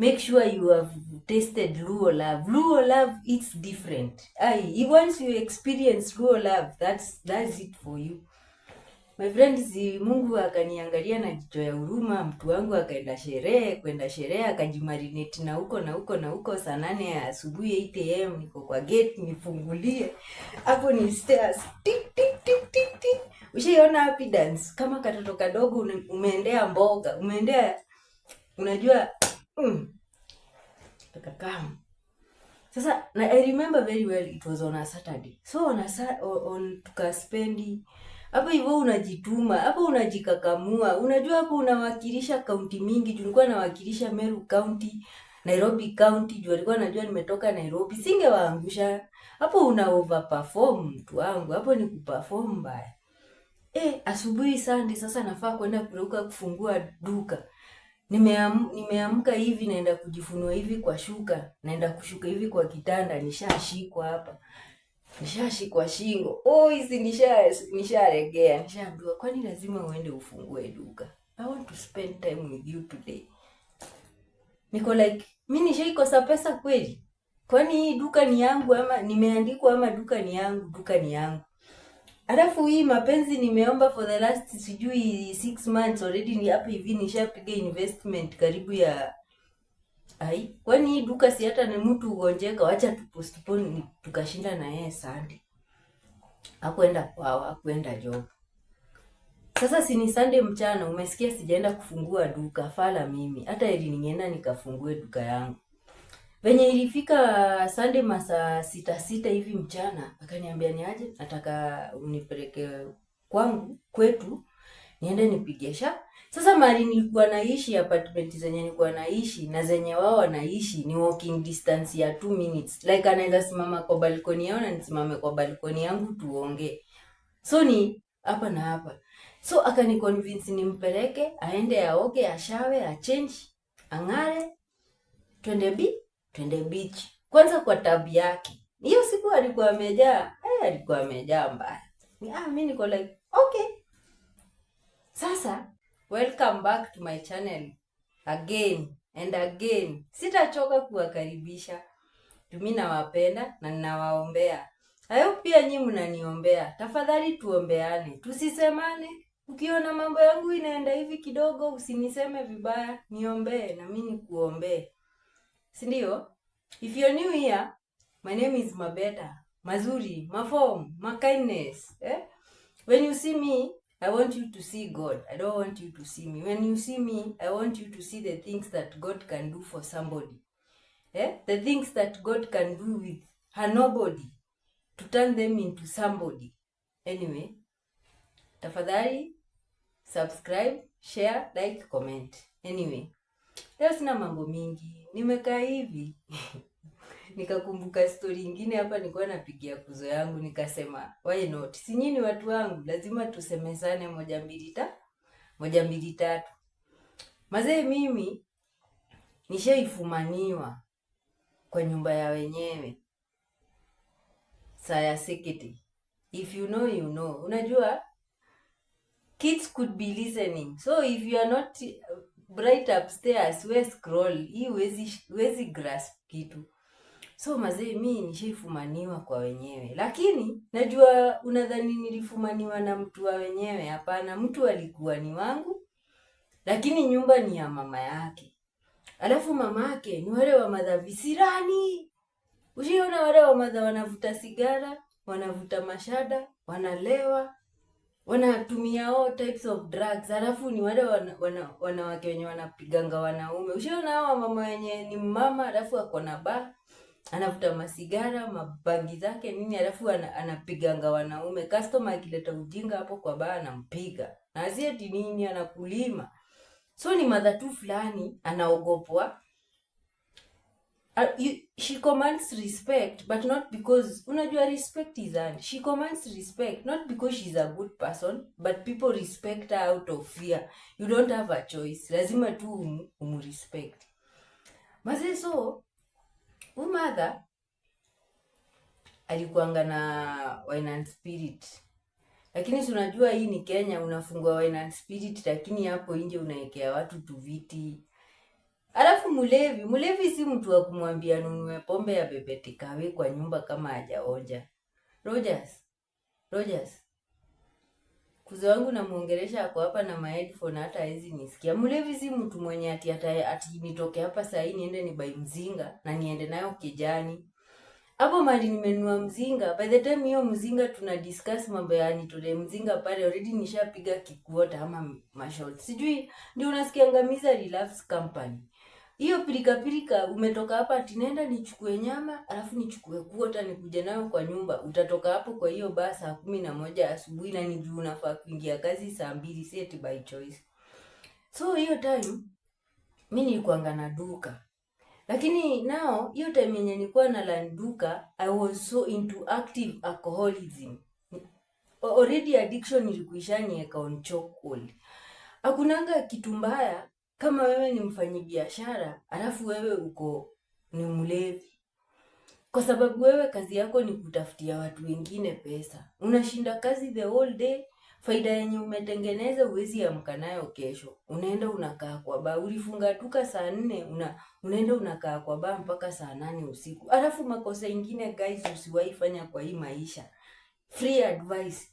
make sure you have tasted Luo Love. Luo Love, it's different. Once you experience Luo Love, that's it for you. My friends, Mungu akaniangalia na jicho ya huruma, mtu wangu akaenda kwenda sherehe akajimarinate na huko saa 8 ya asubuhi 8 am niko kwa gate nifungulie. Hapo ni stairs. Tik tik tik tik tik. Ushaona happy dance kama katoto kadogo umeendea mboga, umeendea unajua kakam. Sasa na I remember very well it was on a Saturday. So on tukaspendi hapo hivyo unajituma, hapo unajikakamua. Unajua hapo unawakilisha kaunti mingi. Tulikuwa nawakilisha Meru County, Nairobi County. Juu alikuwa anajua nimetoka Nairobi. Singewaangusha. Hapo una overperform mtu wangu. Hapo ni kuperform mbaya. Asubuhi Sunday sasa nafaa kwenda kuruka kufungua duka. Nimeamka hivi naenda kujifunua hivi kwa shuka. Naenda kushuka hivi kwa kitanda, nishashikwa hapa. Nishashikwa shingo. Hizi nisharegea. Nishaambiwa kwani lazima uende ufungue duka. I want to spend time with you today. Niko like, mimi nishaikosa pesa kweli? Kwani hii duka ni yangu ama nimeandikwa ama duka ni yangu? Duka ni yangu. Alafu hii mapenzi nimeomba for the last sijui 6 months already, ni hapa hivi nishapiga investment karibu ya kwani hii duka si hata ni mtu ugonjeka, wacha tupostpone tukashinda na yeye Sunday. Hakuenda kwao, hakuenda job. Sasa si ni Sunday mchana, umesikia sijaenda kufungua duka, fala mimi. Hata ili ningeenda nikafungue duka yangu. Venye ilifika Sunday masaa 6 hivi mchana, akaniambia ni aje, nataka unipeleke kwetu, niende nipigesha. Sasa mahali nilikuwa naishi, apartment zenye nilikuwa naishi na zenye wao wanaishi ni walking distance ya 2 minutes. Like anaweza simama kwa balkoni yao na nisimame kwa balkoni yangu tuongee. So ni hapa na hapa. So akaniconvince nimpeleke, aende aoge, ashawe, achange, angare, twende beach. Kwanza kwa tabi yake. Hiyo siku alikuwa amejaa mbaya. Mimi niko like, okay. Sasa welcome back to my channel again and again. Sitachoka kuwakaribisha. Mimi nawapenda na ninawaombea. Hayo pia nyinyi mnaniombea. Tafadhali tuombeane. Tusisemane. Ukiona mambo yangu inaenda hivi kidogo usiniseme vibaya, niombee na mimi nikuombee. Si ndio? If you're new here, my name is Mabeta. Mazuri, Mafom, kindness. When you see me, I want you to see God. I don't want you to see me. When you see me, I want you to see the things that God can do for somebody. The things that God can do with her nobody, to turn them into somebody. Anyway, tafadhali subscribe, share, like, comment. Anyway, leo sina mambo mingi. Nimekaa hivi. Nikakumbuka story nyingine hapa nilikuwa napigia kuzo yangu, nikasema why not? Si nyinyi watu wangu, lazima tusemezane moja mbili tatu. Mazee mimi nishaifumaniwa kwa nyumba ya wenyewe. Saya Sekete. If you know, you know. Unajua kids could be listening. So if you are not bright upstairs, we scroll. Hii huwezi grasp kitu. So mazee mimi nishaifumaniwa kwa wenyewe. Lakini najua unadhani nilifumaniwa na mtu wa wenyewe. Hapana, mtu alikuwa ni wangu. Lakini nyumba ni ya mama yake. Alafu mama yake ni wale wa madha visirani. Ushiona wale wa madha wanavuta sigara, wanavuta mashada, wanalewa, wanatumia all types of drugs. Alafu ni wale wanawake wenye wanapiganga wanaume. Ushiona hawa mama wenye ni mama, alafu ako na bar, anavuta masigara, mabangi zake nini, alafu anapiganga wanaume. Customer akileta ujinga hapo kwa bar anampiga. Na asieti nini anakulima. So ni madha tu fulani anaogopwa. She commands respect, but not because unajua respect is earned. She commands respect not because she's a good person, but people respect her out of fear. You don't have a choice. Lazima tu umrespect. Mazee so mother alikuanga na wine and spirit. Lakini si unajua hii ni Kenya, unafungua wine and spirit, lakini hapo nje unaekea watu tu viti. Alafu mlevi si mtu wa kumwambia nunue pombe ya bebete kawe kwa nyumba kama hajaonja. Rogers. Kuzo wangu namuongelesha ako hapa na headphone hata hizi nisikia. Mlevi si mtu mwenye ati nitoke hapa saa hii niende ni buy mzinga na niende nayo kijani. Hapo mali nimenunua mzinga. By the time hiyo mzinga tuna discuss mambo ya nitolee mzinga pale already nishapiga kikuota ama mashot. Sijui ndio unasikia ngamiza Relax Company. Hiyo pilika umetoka hapa ati nenda nichukue nyama, alafu nichukue kuota nikuje nayo kwa nyumba. Utatoka hapo kwa hiyo baa saa 11 asubuhi na ni juu unafaa kuingia kazi saa 2 set by choice. So hiyo time mimi nilikuanga na duka. Lakini now hiyo time yenye nilikuwa na la duka, I was so into active alcoholism. Already addiction ilikuisha niweka on chokehold. Hakunanga kitu mbaya kama wewe ni mfanyabiashara, alafu wewe uko ni mlevi. Kwa sababu wewe kazi yako ni kutafutia watu wengine pesa. Unashinda kazi the whole day, faida yenye umetengeneza huwezi amka nayo kesho. Unaenda unakaa kwa baa, ulifunga duka saa 4, unaenda unakaa kwa baa mpaka saa 8 usiku. Alafu makosa ingine guys usiwahi fanya kwa hii maisha. Free advice.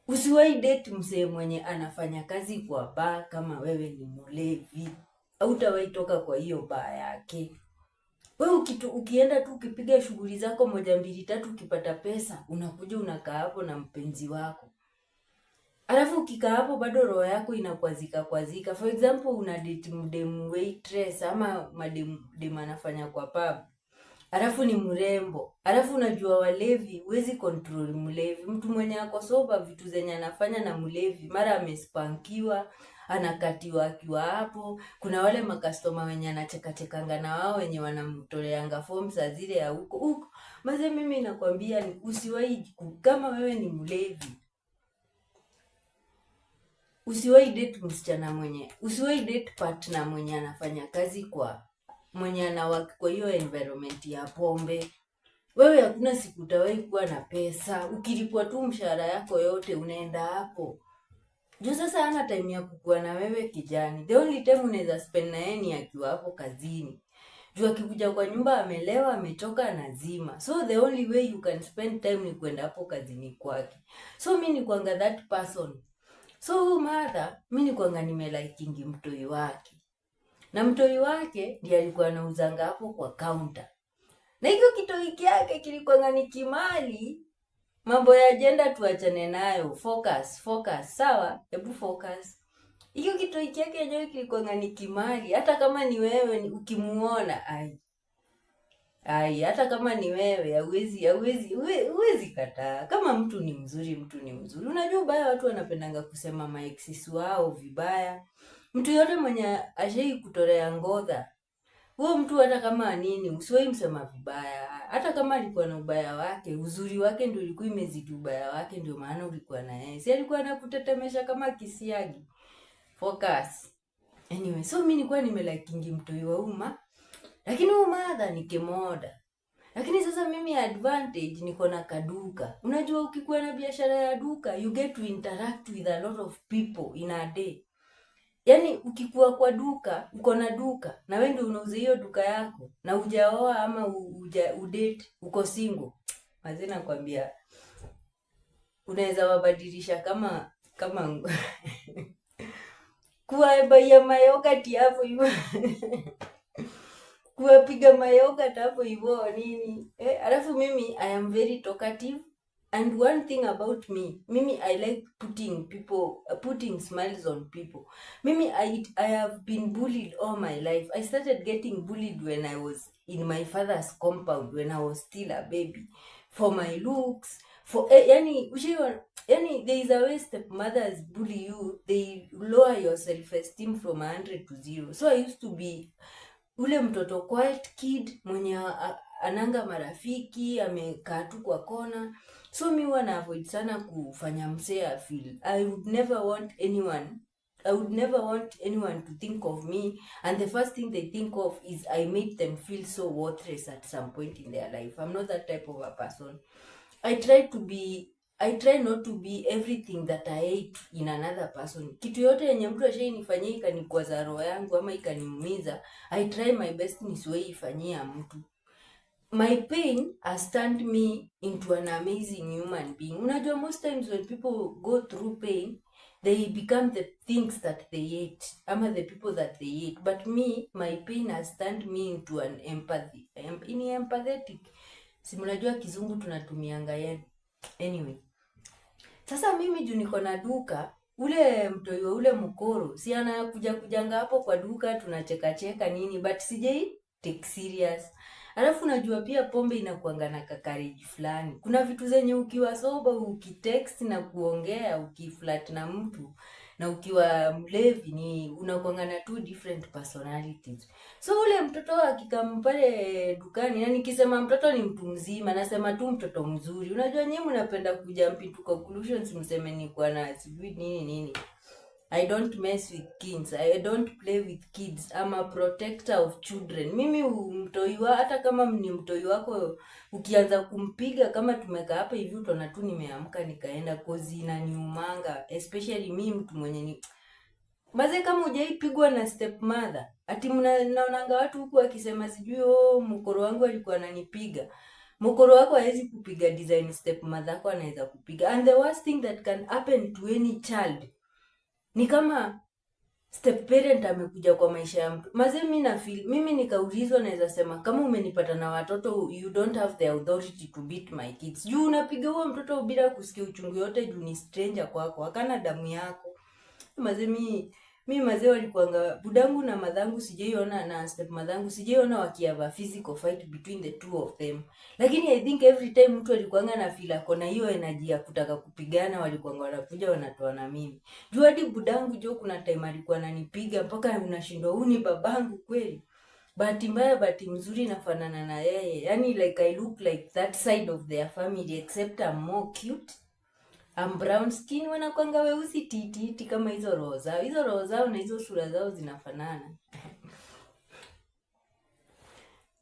Usiwahi date msee mwenye anafanya kazi kwa baa kama wewe ni mlevi. Hautawahi toka kwa hiyo baa yake. Wewe ukienda tu ukipiga shughuli zako 1 2 3 ukipata pesa, unakuja unakaa hapo na mpenzi wako. Alafu ukikaa hapo bado roho yako inakwazika. For example, una date mdem waitress ama madem anafanya kwa pub. Alafu ni mrembo. Alafu unajua walevi, huwezi control mlevi. Mtu mwenye ako sober vitu zenye anafanya na mlevi, mara amespankiwa, anakatiwa akiwa hapo. Kuna wale makastoma wenye anachekanga na wao wenye wanamtoleanga form saa zile ya huko. Maze mimi nakwambia ni usiwahi kama wewe ni mlevi. Usiwahi date msichana usiwahi date partner mwenye anafanya kazi mwenye anawaki kwa hiyo environment ya pombe. Wewe hakuna siku utawahi kuwa na pesa. Ukilipwa tu mshahara yako yote unaenda hapo. Juu sasa hana time ya kukua na wewe kijani. The only time unaweza spend na yeye ni akiwa hapo kazini. Juu akikuja kwa nyumba amelewa, amechoka, anazima. So the only way you can spend time ni kwenda hapo kazini kwake. So mimi ni kwanga that person. So mother, mimi ni kwanga nimelikingi mtoi wake. Na mtoi wake ndiye alikuwa anauzanga hapo kwa counter. Na hiyo kitoi yake kilikuwa ni kimali. Mambo ya agenda tuachane nayo. Focus. Sawa? Hebu focus. Hiyo kitoi yake yenyewe kilikuwa ni kimali. Hata kama ni wewe ukimuona hata kama ni wewe huwezi kataa. Kama mtu ni mzuri. Unajua ubaya watu wanapendanga kusema maexes wao vibaya. Mtu yote mwenye ashai kutolea ngodha, huo mtu hata kama nini usiwahi msema vibaya. Hata kama alikuwa na ubaya wake, uzuri wake ndio ulikuwa imezidi ubaya wake, ndio maana ulikuwa na yeye. Si alikuwa anakutetemesha kama kisiagi. Focus. Anyway, so mimi nilikuwa nimelikingi mtoi wa umma. Lakini umadha ni kemoda. Lakini sasa mimi advantage niko na kaduka. Unajua ukikuwa na biashara ya duka, you get to interact with a lot of people in a day. Yaani ukikuwa kwa duka, uko na duka, na wewe ndio unauza hiyo duka yako, na hujaoa ama udate, uko single. Mazee nakwambia unaweza wabadilisha kama kuwabaia mayogurt hapo hivyo. Kuwapiga mayogurt hapo hivyo nini? Alafu mimi I am very talkative. And one thing about me, Mimi I like putting smiles on people. Mimi I have been bullied all my life. I started getting bullied when I was in my father's compound, when I was still a baby. For my looks, yani there is a way stepmothers bully you, they lower your self-esteem from 100 to 0. So I used to be ule mtoto quiet kid, mwenye ananga marafiki, amekaa tu kwa kona. So mi huwa na avoid sana kufanya msee feel. I would never want anyone to think of me, and the first thing they think of is I made them feel so worthless at some point in their life. I'm not that type of a person. I try to be I try not to be everything that I hate in another person. Kitu yote yenye mtu ashainifanyia ikanikwaza roho yangu ama ikaniumiza, I try my best nisiwahi ifanyia mtu. My pain has turned me into an amazing human being. Unajua, most times when people go through pain, they become the things that they hate, ama the people that they hate. But me, my pain has turned me into an empathetic. Si mnajua kizungu tunatumianga yani. Anyway. Sasa mimi juu niko na duka, ule mtoi wa ule mkoro, si anakuja kujanga hapo kwa duka, tunacheka cheka nini, but sijai take serious. Alafu unajua pia pombe inakuanga na kakariji fulani. Kuna vitu zenye ukiwa soba, ukitext na kuongea, ukiflat na mtu, na ukiwa mlevi ni unakuanga na two different personalities. So ule mtoto akikam pale dukani, na nikisema mtoto ni mtu mzima, nasema tu mtoto mzuri. Unajua nyinyi mnapenda kujump to conclusions, mseme ni kwa na sijui nini. I don't mess with kids. I don't play with kids. I'm a protector of children. Mimi mtoi wa, hata kama ni mtoi wako ukianza kumpiga, kama tumekaa hapa hivi utaona tu nimeamka nikaenda, kozi inaniumanga, especially mimi mtu mwenye ni maze, kama hujaipigwa na stepmother. Ati naonanga watu huku wakisema sijui mkoro wangu alikuwa ananipiga. Mkoro wako hawezi kupiga design stepmother yako anaweza kupiga. And the worst thing that can happen to any child ni kama step parent amekuja kwa maisha ya mtu. Maze mimi nikaulizwa, naweza sema kama umenipata na watoto, you don't have the authority to beat my kids. Juu unapiga huo mtoto bila kusikia uchungu yote, juu ni stranger kwako, hakana damu yako. Maze mimi mazee walikuanga budangu na madhangu, sijaiona na step madhangu, sijaiona wakiava physical fight between the two of them. Lakini I think every time mtu alikuanga na feel akona hiyo energy ya kutaka kupigana, walikuanga wanakuja wanatoa na mimi. Juu hadi budangu jo kuna time alikuwa ananipiga mpaka unashindwa huyu ni babangu kweli. Bahati mbaya bahati mzuri nafanana na yeye. Yani like I look like that side of their family except I'm more cute. I'm brown skin, wanakuanga weusi titi kama hizo roho zao. Hizo roho zao na hizo sura zao zinafanana.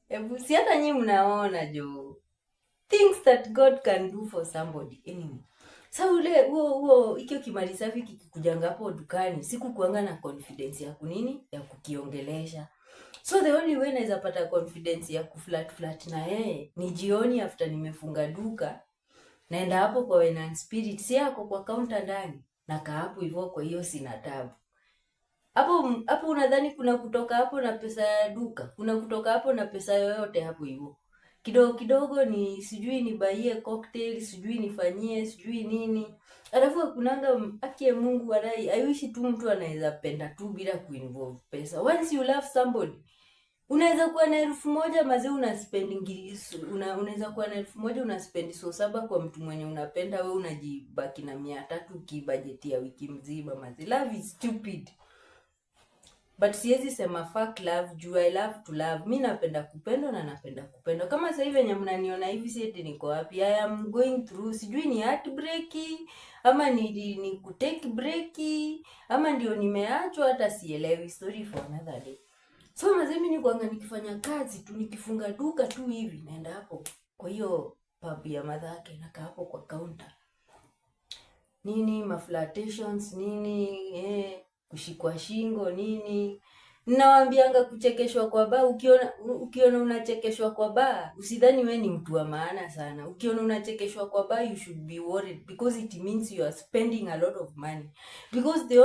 Ebu si hata nyinyi mnaona jo. Things that God can do for somebody. Anyway. Sa ule huo ikio kimali safi kikikujanga hapo dukani, sikukuanga na confidence ya kunini ya kukiongelesha. So the only way naweza pata confidence ya kuflat na yeye ni jioni after nimefunga duka. Naenda hapo kwa Wine & Spirits, si yako kwa counter ndani. Nakaa hapo hivyo, kwa hiyo sina tabu. Hapo unadhani kuna kutoka hapo na pesa ya duka? Kuna kutoka hapo na pesa yoyote hapo hivyo? Kidogo kidogo ni sijui nibaie cocktail, sijui nifanyie, sijui nini. Alafu kunanga haki Mungu walai, I wish tu mtu anaweza penda tu bila kuinvolve pesa. Once you love somebody, unaweza kuwa na 1,000 mazee unaweza kuwa na 1,000 unaspendi so 7 kwa mtu mwenye unapenda, wewe unajibaki na 300 ukibudget ya wiki mzima mazee. Love is stupid. But siwezi sema fuck love, juu I love to love. Mimi napenda kupendwa na napenda kupendwa. Kama sasa hivi wenye mnaniona hivi si eti niko wapi. I am going through, sijui ni heartbreak ama ni kutake break ama ndio nimeachwa, hata sielewi. Story for another day. So mazemi ni kuanga nikifanya kazi tu, nikifunga duka tu hivi, naenda hapo kwa hiyo pub ya madhake, nakaa hapo kwa counter. Nini maflirtations nini, kushikwa shingo nini. Ninawaambianga kuchekeshwa kwa baa, ukiona unachekeshwa kwa baa, usidhani wewe ni mtu wa maana sana. Ukiona unachekeshwa kwa baa, you should be worried because it means you are spending a lot of money. Because the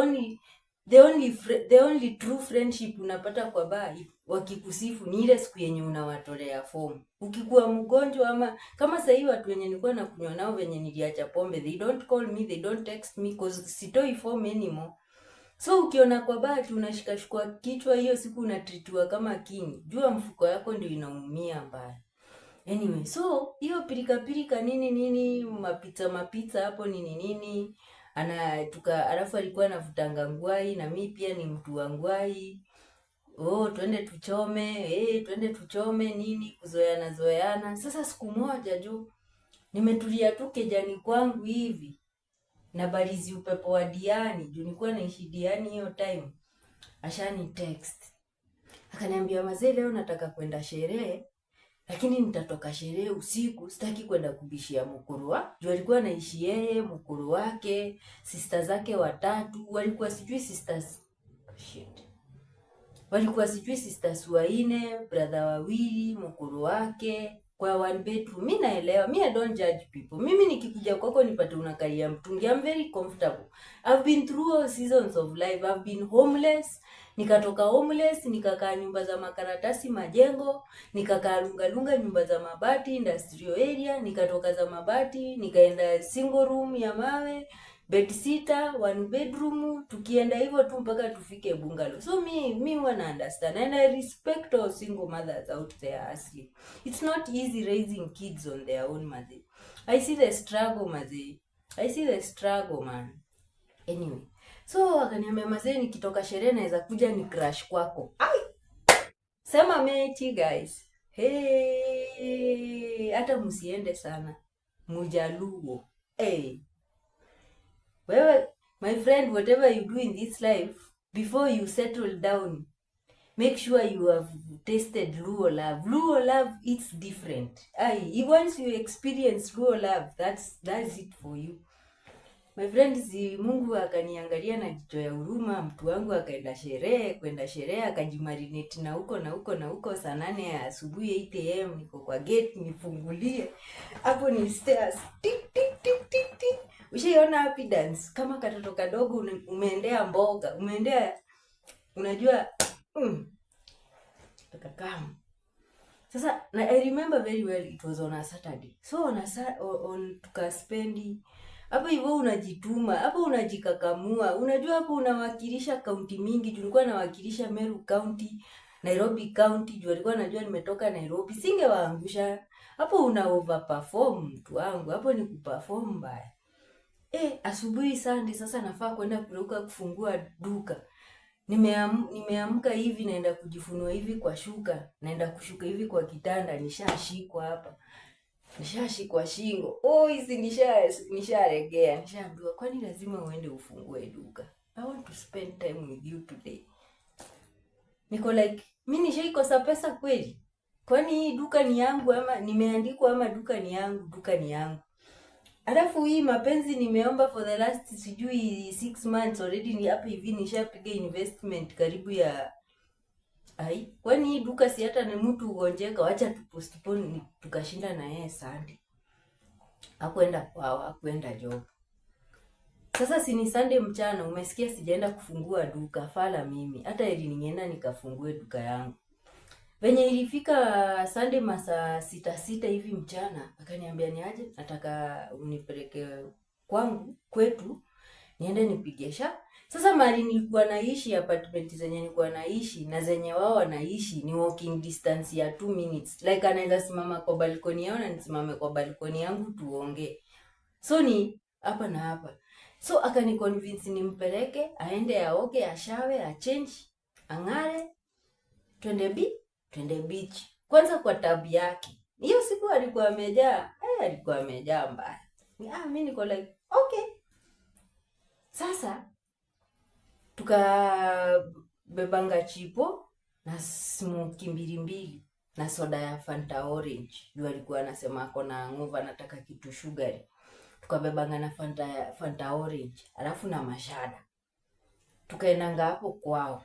only true friendship unapata kwa baa wakikusifu ni ile siku yenye unawatolea form. Ukikuwa mgonjwa ama kama sasa hivi watu wenye nilikuwa nakunywa nao wenye niliacha pombe, they don't call me, they don't text me because sitoi form anymore. So ukiona kwa bahati unashikashikwa kichwa, hiyo siku unatritiwa kama king. Jua mfuko yako ndio inaumia mbaya. Anyway, so hiyo pirika nini mapita hapo nini alafu alikuwa anavutanga ngwai na mimi pia ni mtu wa ngwai. Twende tuchome nini, kuzoeana. Sasa siku moja juu nimetulia tu kejani kwangu hivi na balizi upepo wa Diani, juu nilikuwa naishi Diani hiyo time. Ashani text akaniambia mazee, leo nataka kwenda sherehe lakini nitatoka sherehe usiku, sitaki kwenda kubishia mkuru wa juu alikuwa anaishi yeye, mkuru wake, sister zake watatu walikuwa sijui sisters walikuwa sijui sisters waine, brother wawili, mkuru wake kwa one bedroom. Mimi naelewa, I don't judge people. Mimi nikikuja kwako nipate unakalia mtungi, I'm very comfortable. I've been through all seasons of life. I've been homeless, nikatoka homeless, nikakaa nyumba za makaratasi majengo, nikakaa lunga nyumba za mabati industrial area, nikatoka za mabati nikaenda single room ya mawe, bed sitter, one bedroom, tukienda hivyo tu mpaka tufike bungalow. So me wanna understand and I respect all single mothers out there asli. It's not easy raising kids on their own, maze. I see the struggle, maze. I see the struggle, man. Anyway, so akaniambia maze, nikitoka sherehe naweza kuja ni crash kwako. Ai! Sema mechi guys. Hey, hata msiende sana. Mujaluo. Hey. Well, my friend, whatever you do in this life, before you settle down, make sure you have tasted Luo love. Luo love, it's different. Once you experience Luo love, that's it for you. My friend, si Mungu akaniangalia na jicho ya huruma, mtu wangu akaenda kwenda sherehe akajimarinate na huko saa 8 ya asubuhi 8 am niko kwa gate nifungulie. Hapo ni stairs. Tik tik tik tik tik. Ushaona happy dance kama katoto kadogo umeendea mboga, umeendea unajua takakam. Sasa na I remember very well it was on a Saturday. So on tukaspendi hapo hivyo, unajituma hapo, unajikakamua. Unajua hapo unawakilisha kaunti mingi. Tulikuwa nawakilisha Meru County, Nairobi County. Juu alikuwa najua nimetoka Nairobi, singewaangusha hapo. Una overperform mtu wangu, hapo ni kuperform mbaya. Asubuhi Sunday sasa nafaa kwenda kuruka kufungua duka. Nimeamka hivi naenda kujifunua hivi kwa shuka, naenda kushuka hivi kwa kitanda, nishashikwa hapa. Nishashikwa shingo. Hizi nisharegea. Nishaambiwa kwani lazima uende ufungue duka. I want to spend time with you today. Niko like, mimi nishaikosa pesa kweli? Kwani hii duka ni yangu ama nimeandikwa ama duka ni yangu? Duka ni yangu. Alafu hii mapenzi nimeomba for the last sijui 6 months already, ni hapa hivi nishapiga investment karibu ya kwani hii duka si hata ni mtu ugonjeka, wacha tupostpone tukashinda na yeye Sunday. Hakwenda kwao, hakwenda job. Sasa si ni Sunday mchana, umesikia sijaenda kufungua duka, fala mimi. Hata ili ningeenda nikafungue duka yangu. Venye ilifika Sunday masaa 6 hivi mchana, akaniambia niaje, nataka unipeleke kwetu, niende nipigesha. Sasa mahali nilikuwa naishi, apartment zenye nilikuwa naishi na zenye wao wanaishi ni walking distance ya 2 minutes. Like anaweza simama kwa balkoni yao na nisimame kwa balkoni yangu tuongee. So ni hapa na hapa. So akani convince nimpeleke, aende aoge, ashawe, achange, angare, twende beach. Kwanza kwa tabu yake. Hiyo siku alikuwa amejaa mbaya. Mimi niko like, okay. Sasa tukabebanga chipo na smoki 2 na soda ya Fanta orange. Juu alikuwa anasema ako na nguvu, anataka kitu sugary. Tukabebanga na Fanta orange, alafu na mashada. Tukaendanga hapo kwao.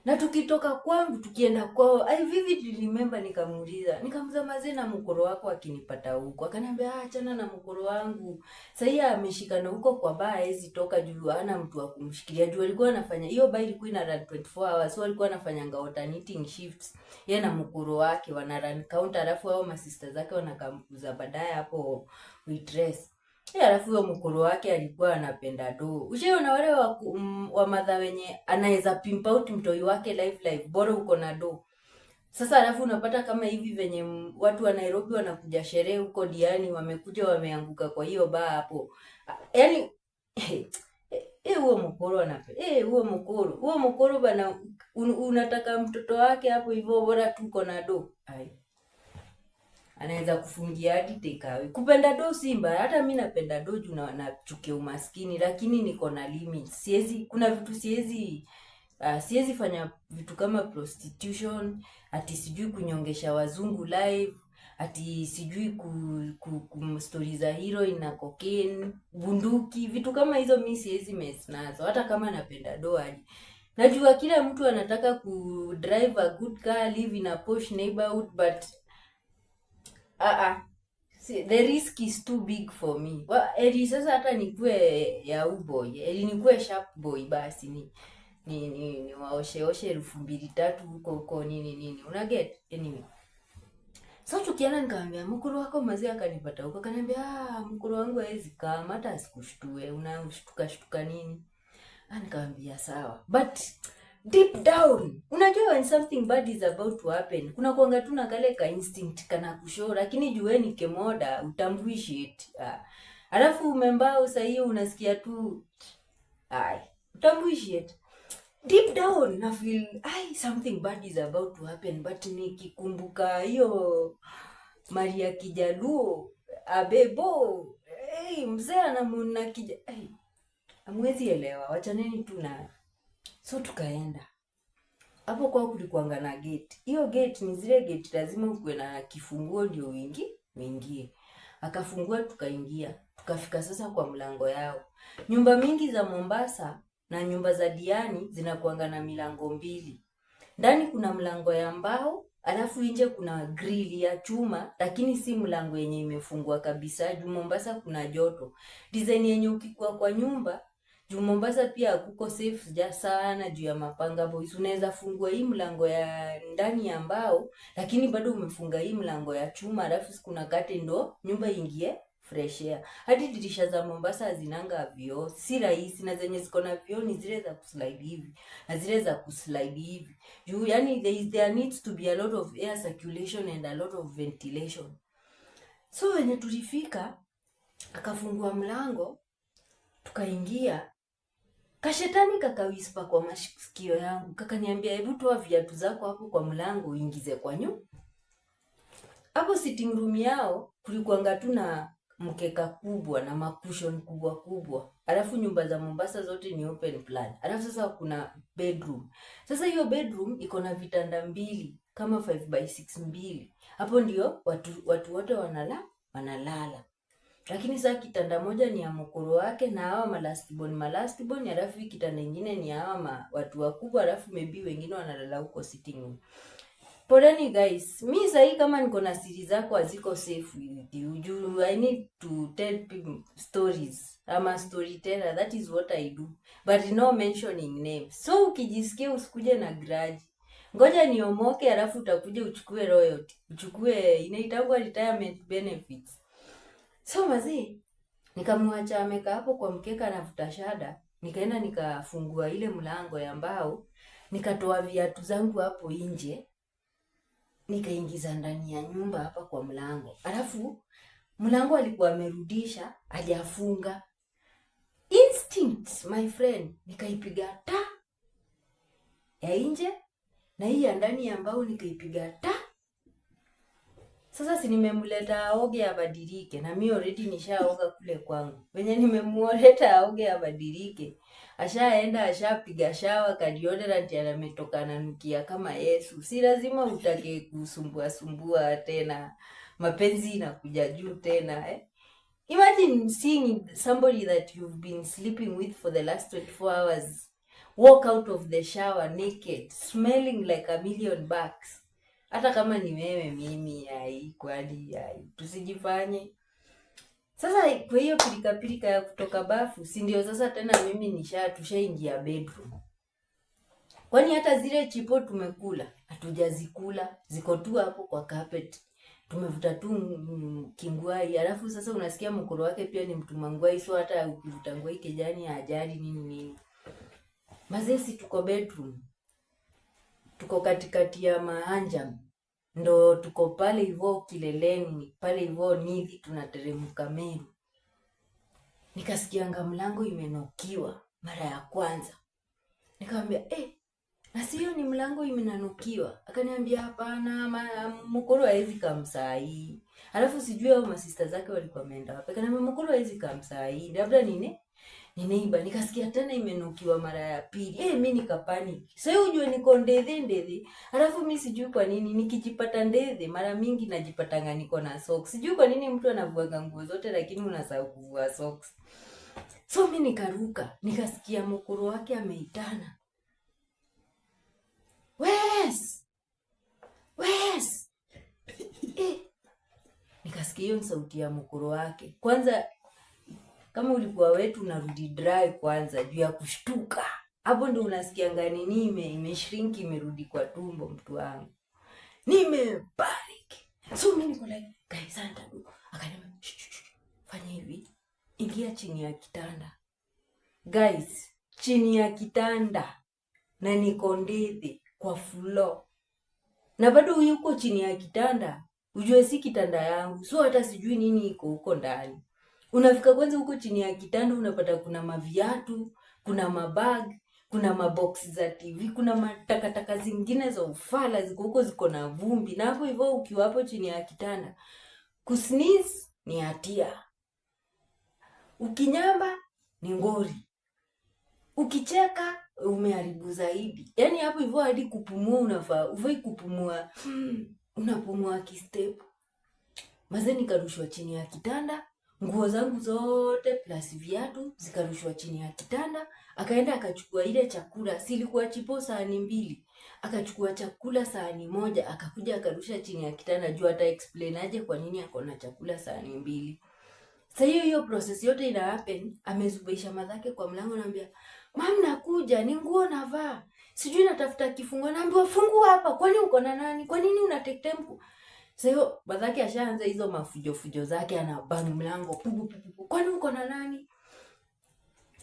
Na tukitoka kwangu tukienda kwao, I vividly remember nikamuuliza maze, na mkoro wako akinipata huko. Akaniambia achana na mkoro wangu. Sasa ameshikana huko kwa baa, hezi toka juu hana mtu wa kumshikilia. Juu alikuwa anafanya hiyo baa, ilikuwa ina run 24 hours. So alikuwa anafanyanga alternating shifts. Yeye na mkoro wake wana run counter, alafu hao masista zake wanakamkuza baadaye hapo waitress. Alafu huyo mkoro wake alikuwa anapenda do. Ushaona wale wa madha wenye anaweza pimp out mtoi wake live bora uko na do. Sasa alafu unapata kama hivi venye watu wa Nairobi wanakuja sherehe huko Diani, wamekuja wameanguka kwa hiyo baa hapo. Yaani huo mkoro anapenda. Huo mkoro bana, unataka mtoto wake hapo hivyo bora tu uko na do. Anaweza kufungia hadi take away. Kupenda do simba, hata mimi napenda do juu nachukia umaskini, lakini niko na limits. Kuna vitu siwezi fanya vitu kama prostitution, ati sijui kunyongesha wazungu live. ati sijui story za heroin na cocaine, bunduki, vitu kama hizo mimi siwezi mess nazo, hata kama napenda doaji. Najua kila mtu anataka ku drive a good car, live in a posh neighborhood, but see, the risk is too big for me. Eri sasa hata nikue ya boy, eri nikue sharp boy basi ni waoshe 2,000-3,000 huko nini. Unaget? Anyway. So tukiana nikamwambia mkuru wako mazee akanipata huko, akaniambia mkuru wangu hawezi kama hata asikushtue, unashtuka nini? Nikamwambia sawa. But deep down, unajua when something bad is about to happen, kuna kuanga tu na kale ka instinct kana kushow, lakini jueni kemoda utambui shit. Alafu umembao sasa hiyo unasikia tu utambui shit. Deep down na feel something bad is about to happen, but nikikumbuka hiyo Maria Kijaluo abebo mzee anamuna amwezi elewa, wachaneni tu na. So tukaenda hapo kwa kulikuanga na gate. Hiyo gate ni zile gate lazima ukuwe na kifunguo ndio uingie. Akafungua tukaingia. Tukafika sasa kwa mlango yao. Nyumba mingi za Mombasa na nyumba za Diani zinakuanga na milango 2. Ndani kuna mlango ya mbao, alafu nje kuna grill ya chuma, lakini si mlango yenye imefungwa kabisa. Juu Mombasa kuna joto. Design yenye ukikuwa kwa nyumba, juu Mombasa pia hakuko safe sana juu ya mapanga boys. Unaweza fungua hii mlango ya ndani ya mbao, lakini bado umefunga hii mlango ya chuma, alafu kuna kate ndo nyumba ingie fresh air. Hadi dirisha za Mombasa hazinanga vioo, si rahisi, na zenye ziko na vioo ni zile za kuslide hivi na zile za kuslide hivi. Juu yani there needs to be a lot of air circulation and a lot of ventilation. So when tulifika akafungua mlango, tukaingia. Kashetani kakawispa kwa masikio yangu, kakaniambia hebu toa viatu zako hapo kwa mlango uingize kwa nyumba. Hapo sitting room yao kulikuanga tu na mkeka kubwa na makushon kubwa. Alafu nyumba za Mombasa zote ni open plan. Alafu sasa kuna bedroom. Sasa hiyo bedroom iko na vitanda 2 kama 5x6 2. Hapo ndio watu wote wanalala. Lakini sasa kitanda moja ni ya mkoro wake na hawa malastibon, alafu kitanda nyingine ni hawa watu wakubwa, alafu maybe wengine wanalala huko sitting room. Poleni guys, mi sahi kama niko na siri zako haziko safe with you. I need to tell people stories. I'm a storyteller, that is what I do. But no mentioning names. So ukijisikia usikuje na grudge. Ngoja niomoke alafu utakuja uchukue royalty. Uchukue inaitangwa retirement benefits. So mazee, nikamwacha amekaa hapo kwa mkeka anavuta shada. Nikaenda nikafungua ile mlango ya mbao. Nikatoa viatu zangu hapo nje. Nikaingiza ndani ya nyumba hapa kwa mlango. Alafu mlango alikuwa amerudisha, hajafunga. Instinct, my friend. Nikaipiga ta ya nje na hii ya ndani ya mbao nikaipiga ta. Sasa si nimemleta aoge abadilike, na mimi already nishaoga kule kwangu. Wenye nimemuoleta aoge abadilike, ashaenda ashapiga shawa, deodorant ametoka na nukia kama Yesu. Si lazima utake kusumbua tena. Mapenzi inakuja juu tena Imagine seeing somebody that you've been sleeping with for the last 24 hours walk out of the shower naked, smelling like a million bucks. Hata kama ni wewe mimi kwani tusijifanye. Sasa kwa hiyo pilika ya kutoka bafu, si ndio sasa tena mimi tushaingia bedroom. Kwani hata zile chipo tumekula, hatujazikula, ziko tu hapo kwa carpet. Tumevuta tu kingwai, alafu sasa unasikia mkoro wake pia ni mtu mangwai, so hata ukivuta ngwai kijani ajali nini. Mazesi tuko bedroom. Tuko katikati ya mahanjam. Ndo tuko pale hivyo kileleni, pale hivyo Nithi tunateremka Meru. Nikasikianga mlango imenokiwa mara ya kwanza. Nikamwambia, na sio ni mlango imenanukiwa. Akaniambia hapana, mkoro hawezi kamsai. Alafu sijui hao masista zake walikuwa wameenda wapi. Akaniambia mkoro hawezi kamsai. Labda ni neighbor, nikasikia tena imenukiwa mara ya pili. Mimi nikapanic. Sasa ujue niko ndedhe. Alafu mimi sijui kwa nini nikijipata ndedhe mara mingi najipatanga niko na socks. Sijui kwa nini mtu anavua nguo zote lakini unasahau kuvua socks. So mimi nikaruka, nikasikia mkuru wake ameitana. Wes! Nikasikia hiyo sauti ya mkuru wake. Kwanza kama ulikuwa wetu unarudi dry kwanza juu ya kushtuka. Hapo ndio unasikia ngani imeshrink imerudi kwa tumbo mtu wangu. Nimebariki. So mimi niko like guys akaniambia fanya hivi. Ingia chini ya kitanda. Guys, chini ya kitanda na niko ndedhe kwa floor. Na bado yuko chini ya kitanda. Ujue si kitanda yangu. So hata sijui nini iko huko ndani. Unafika kwanza huko chini ya kitanda unapata kuna maviatu, kuna mabag, kuna mabox za TV, kuna matakataka zingine za ufala ziko huko ziko na vumbi. Na hapo hivyo ukiwa hapo chini ya kitanda, kusneeze ni hatia. Ukinyamba ni ngori. Ukicheka umeharibu zaidi. Yaani hapo hivyo hadi kupumua unafaa, uvai kupumua. Unapumua kistep. Maze nikarushwa chini ya kitanda. Nguo zangu zote plus viatu zikarushwa chini ya kitanda. Akaenda akachukua ile chakula, silikuwa chipo sahani 2. Akachukua chakula sahani 1, akakuja akarusha chini ya kitanda juu ata explain aje kwa nini akona chakula sahani 2. Sasa hiyo process yote ina happen, amezubaisha madhake kwa mlango anambia, "Mama nakuja, ni nguo navaa. Sijui natafuta kifungo." Naambiwa, "Fungua hapa, kwani uko na nani? Kwa nini una take time?" Sasa hiyo badhake ashaanza hizo mafujo zake, anabang mlango, "Kwani uko na nani?"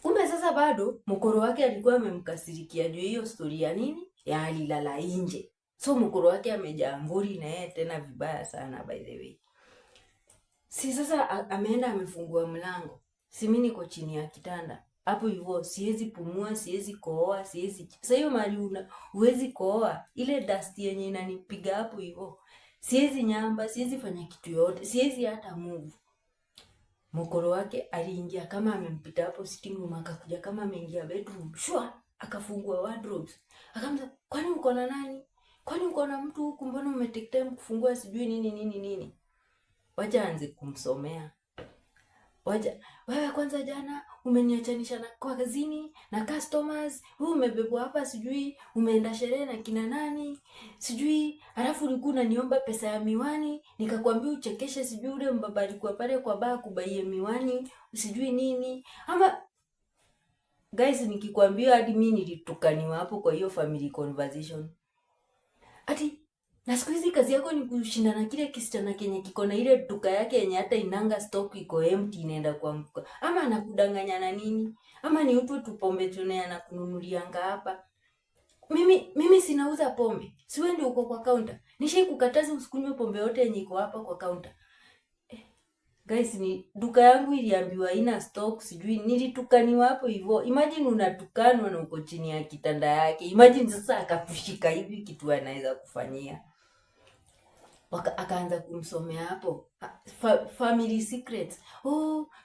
Kumbe sasa bado mkoro wake alikuwa amemkasirikia juu hiyo story ya nini? Ya alilala nje. So mkoro wake amejaa ngori na yeye tena vibaya sana by the way. Si sasa ameenda amefungua mlango. Si mimi niko chini ya kitanda. Hapo hivyo siwezi pumua, siwezi kohoa, siwezi. Sasa hiyo mali huwezi kohoa, ile dust yenye inanipiga hapo hivyo. Siwezi nyamba, siwezi fanya kitu yote, siwezi hata move. Mkoro wake aliingia kama amempita hapo sitting room, akakuja kama ameingia bedroom. Shwa, akafungua wardrobes. Akamza, "Kwani uko na nani? Kwani uko na mtu huku, mbona umetake time kufungua sijui nini?" Wacha aanze kumsomea. Wewe kwanza jana umeniachanisha na kwa kazini na customers, wewe umebebwa hapa sijui umeenda sherehe na kina nani sijui, alafu ulikuwa unaniomba pesa ya miwani, nikakwambia uchekeshe sijui ule mbaba alikuwa pale kwa baa kubaie miwani sijui nini. Ama guys, nikikwambia hadi mimi nilitukaniwa hapo kwa hiyo family conversation. Ati na siku hizi kazi yako ni kushinda na kile kisichana kenye kiko na ile duka yake yenye hata inanga stock iko empty inaenda kuanguka. Ama anakudanganya na nini? Ama ni utu tupombe tune anakununulianga hapa. Mimi sinauza pombe. Si wewe ndio uko kwa counter. Nishai kukataza usikunywe pombe yote yenye iko hapa kwa counter. Guys, ni duka yangu iliambiwa ina stock sijui, nilitukaniwa hapo hivyo. Imagine unatukanwa na uko chini ya kitanda yake. Imagine sasa akakushika hivi kitu anaweza kufanyia. Akaanza kumsomea hapo family secrets.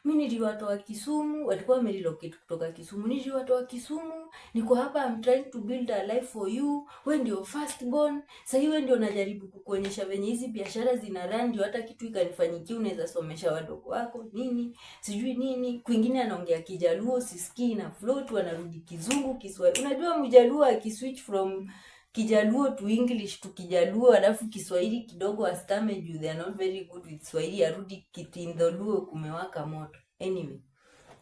Mimi niliwatoa Kisumu, walikuwa wamelocate kutoka Kisumu. Niliwatoa Kisumu, niko hapa, I'm trying to build a life for you. Wewe ndio first born. Sasa hiyo ndio najaribu kukuonyesha venye hizi biashara zina run, ndio hata kitu ikanifanyikia unaweza somesha wadogo wako nini sijui nini. Kwingine anaongea Kijaluo sisikii na float, wanarudi Kizungu, Kiswahili. Unajua Mjaluo akiswitch from Kijaluo to English to Kijaluo alafu Kiswahili kidogo astame juu they are not very good with Swahili, arudi Kitindoluo kumewaka moto. Anyway,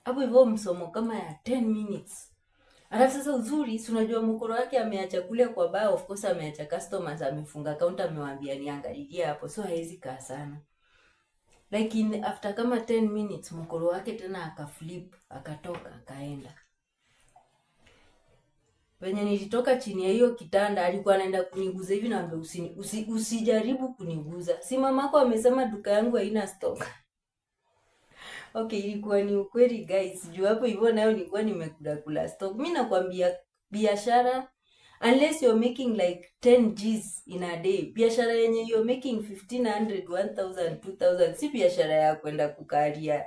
hapo hivyo msomo kama ya 10 minutes. Alafu sasa uzuri, si unajua mkoro wake ameacha kule kwa bar, of course ameacha customers, amefunga counter, amewaambia niangalilie hapo, so haizi kaa sana. Like after kama 10 minutes mkoro wake tena akaflip, akatoka, akaenda. Wenye nilitoka chini ya hiyo kitanda alikuwa anaenda kuniguza hivi, naambia usijaribu kuniguza. Si mamako amesema duka yangu haina stock. Okay, ilikuwa ni ukweli guys. Juu hapo hivyo nayo nilikuwa nimekula stock. Mimi nakwambia biashara, unless you're making like 10 G's in a day, biashara yenye you're making 1500, 1000, 2000 si biashara ya kwenda kukaria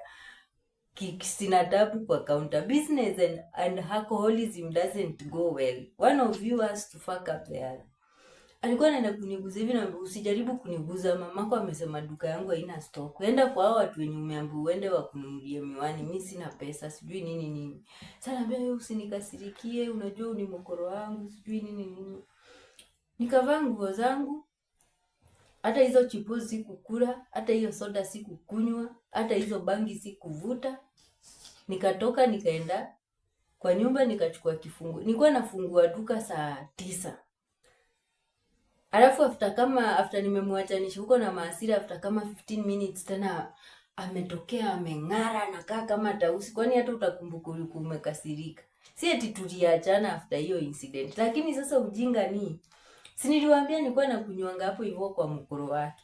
sina tabu kwa counter business, and alcoholism doesn't go well. One of you has to fuck up the other. Alikuwa anaenda kuniguza hivi na usijaribu kuniguza, mamako amesema duka yangu haina stock. Enda kwa hao watu wenye umeambiwa uende wakununulie miwani, mimi sina pesa, sijui nini. Sasa naambia wewe usinikasirikie, unajua ni mkoro wangu, sijui nini. Nikavaa nguo zangu. Hata hizo chipo sikukula, hata hiyo soda sikukunywa, hata hizo bangi sikuvuta. Nikatoka nikaenda kwa nyumba nikachukua kifungu. Nilikuwa nafungua duka saa 9. Alafu after nimemwachanisha huko na Maasira, after kama 15 minutes tena ametokea, ameng'ara na kaa kama tausi. Kwani hata utakumbuka ulikuwa umekasirika. Si eti tuliachana after hiyo incident. Lakini sasa ujinga ni si niliwaambia nilikuwa nakunywanga hapo hivyo kwa mkoro wake.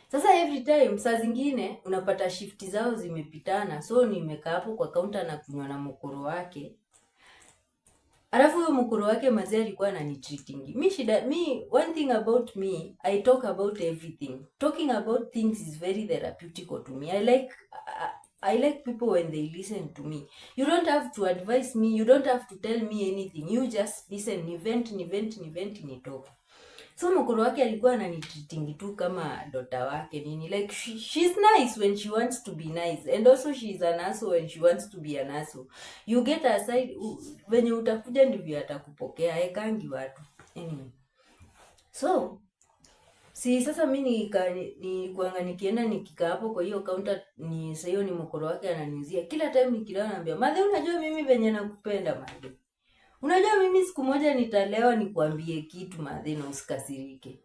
Sasa every time saa zingine unapata shift zao zimepitana, so nimekaa hapo kwa counter na kunywa na mkoro wake. Alafu huyo mkoro wake mazee alikuwa ananitreating. One thing about me, I talk about everything. Talking about things is very therapeutic to me. I like people when they listen to me. You don't have to advise me, you don't have to tell me anything. You just listen, ni vent nitoka. So mkoro wake alikuwa ananitreating tu kama dota wake nini. Like she's nice when she wants to be nice, and also she's an asshole when she wants to be an asshole. You get aside, venye utakuja ndivyo atakupokea, haekangi watu. Anyway. So si sasa mimi kuanga nikienda nikikaa hapo kwa hiyo counter, ni sasa hiyo ni mkoro wake ananiuzia. Kila time nikilala naambia, "Madhe, unajua mimi venye nakupenda madhe. Unajua mimi siku moja nitalewa nikuambie kitu madhe na usikasirike."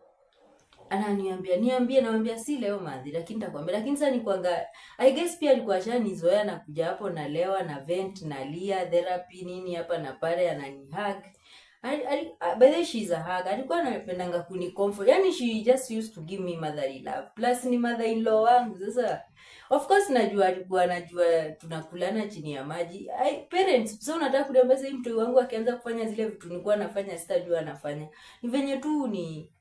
Ananiambia, "Niambie." Naambia, "Si leo madhe, lakini nitakwambia." Lakini sasa nikuanga, I guess pia alikuwa ashanizoea na kuja hapo na lewa na vent na lia therapy nini hapa na pale, ananihug. By the way, she's a hug. Alikuwa anapendanga kunicomfort. Yani she just used to give me motherly love. Plus ni mother-in-law wangu. Sasa of course najua alikuwa anajua tunakulana chini ya maji. Parents, so unataka kuniambia sasa mtu wangu akianza kufanya zile vitu nilikuwa nafanya sitajua anafanya. Ni venye tu ni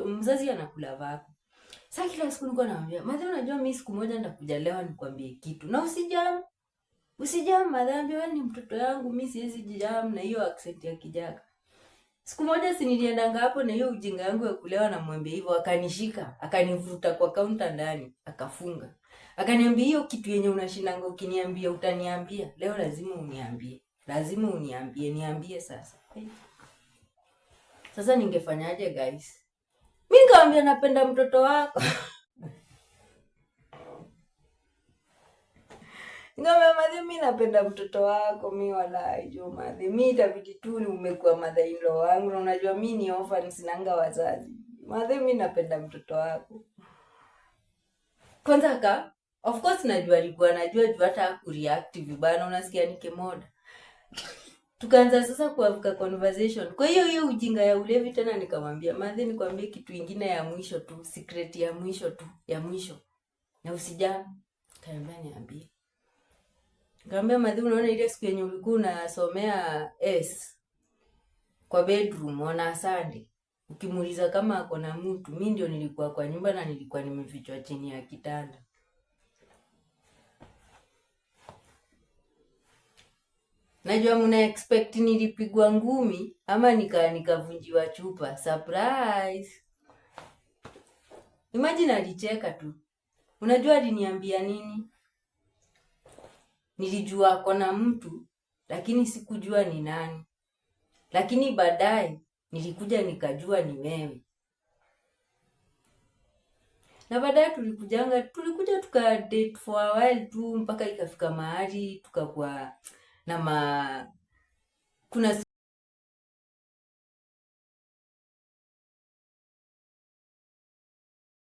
mzazi anakula vako. Sasa kila siku nilikuwa naambia, "Madhe, unajua mimi siku moja nitakuja leo nikwambie kitu. Na usijam madhambi, wewe ni mtoto wangu, mimi siwezi jijam." Na hiyo accent ya Kijaka. Siku moja si niliendanga hapo na hiyo ujinga yangu ya kulewa, na mwambie hivyo, akanishika, akanivuta kwa counter ndani, akafunga. Akaniambia, "Hiyo kitu yenye unashindanga ukiniambia utaniambia, leo lazima uniambie. Lazima uniambie, niambie sasa." Sasa ningefanyaje guys? Mimi nikamwambia napenda mtoto wako. Ngombe madhe, mimi napenda mtoto wako, mimi wala hiyo madhe. Mimi itabidi tu ni umekuwa mother-in-law wangu, na unajua mimi ni orphan, sinanga wazazi. Madhe, mimi napenda mtoto wako. Kwanza of course najua alikuwa anajua juu hata kureact vibaya, unasikia nikemoda. Tukaanza sasa kuavuka conversation. Kwa hiyo ujinga ya ulevi tena nikamwambia, "Madhe, nikwambie kitu kingine ya mwisho tu, secret ya mwisho. Na usijana." Kaambia, "Niambie." Kaambia, "Madhe, unaona ile siku yenye ulikuwa unasomea S kwa bedroom ona Sunday, ukimuuliza kama ako na mtu, mimi ndio nilikuwa kwa nyumba na nilikuwa nimefichwa chini ya kitanda." Najua mna expect nilipigwa ngumi ama nikavunjiwa chupa. Surprise. Imagine alicheka tu. Unajua aliniambia nini? Nilijua ako na mtu, lakini sikujua ni nani. Lakini baadaye nilikuja nikajua ni wewe. Na baadaye tulikuja tukadate for a while tu, mpaka ikafika mahali tukakuwa na kuna